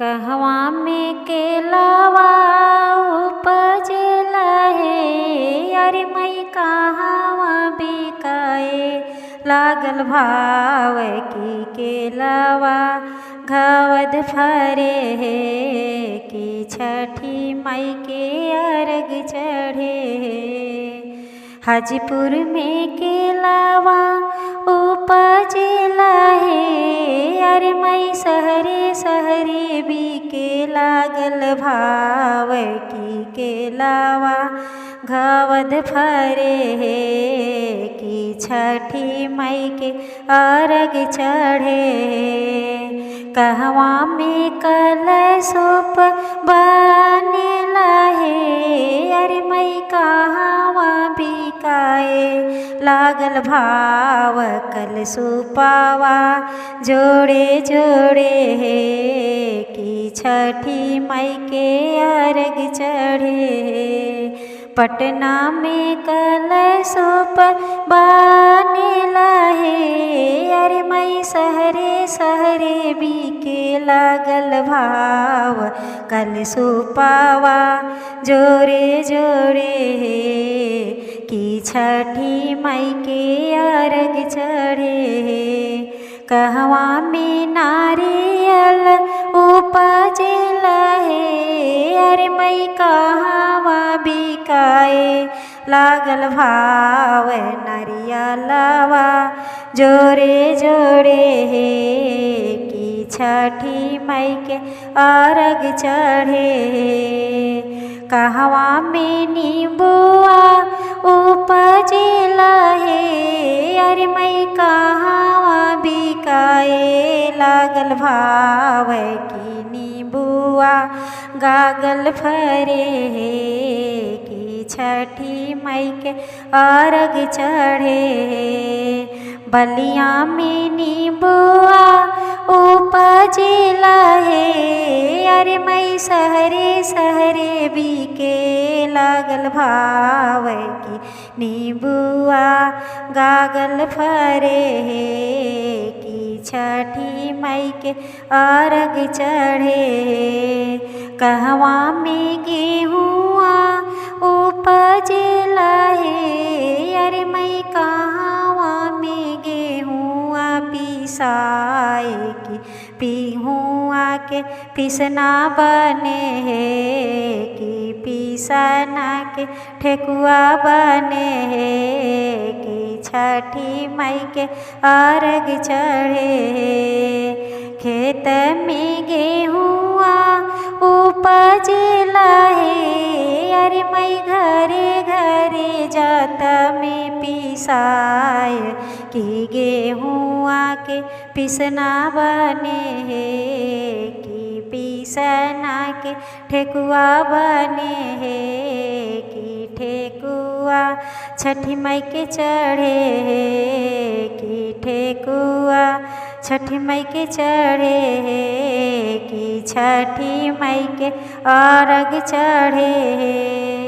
कहवा में केलावा उपजेला हे, अरे मई कहवा बिकाए लागल भाव की केलावा घवद फरे हे, कि छठी मई के अर्घ चढ़े हे। हाजीपुर में केलावा उपजेला हे, अरे मई सहरे सहरे बिके लागल भाव की केलावा घवद फरे हे, कि छठी मई के अर्घ चढ़े हे। कहवा में कलशोप बनेला हे, अरे मई कहवा बिकाए लागल भाव कलशोपावा जोड़े जोड़े हे, कि छठी मई के अर्घ चढ़े हे। पटना में कलशोप बनेला हे, अरे मई सहरे सहरे बिके लागल भाव कलशोपावा जोड़े जोड़े हे, कि छठी मई के अर्घ चढ़े हे। कहवा में नारियल उपजेला हे, अरे मई कहवा बिकाए लागल भाव नारियलवा जोड़े जोड़े हे, कि छठी मई के अर्घ चढ़े हे। कहवा में नींबुआ उपजेला हे, अरे मई कहवा बिकाए लागल भाव की नींबुआ गागल फरे हे, कि छठी मई के अर्घ चढ़े हे। बलिया में नींबुआ उपजेला हे, अरे मई सहरे सहरे बिके लागल भाव की नींबुआ गागल फरे हे, कि छठी मई के अर्घ चढ़े हे। कहवा में गेहुआ उपजेला हे, अरे मई कहवा में गेहुआ पिसाए की पिहुआ के पिसना बने हे, कि पिसना के ठेकुआ बने हे, कि छठी मई के अर्घ चढ़े हे। खेत में गेहुआ उपजेला हे, अरे मई घरे घरे जात में पिसाए, कि गेहुआ के पिसना बने हे, कि पिसना के ठेकुआ बने हे, कि ठेकुआ छठी मई के चढ़े हे, कि ठेकुआ छठी मई के चढ़े हे, कि छठी मई के अर्घ चढ़े हे।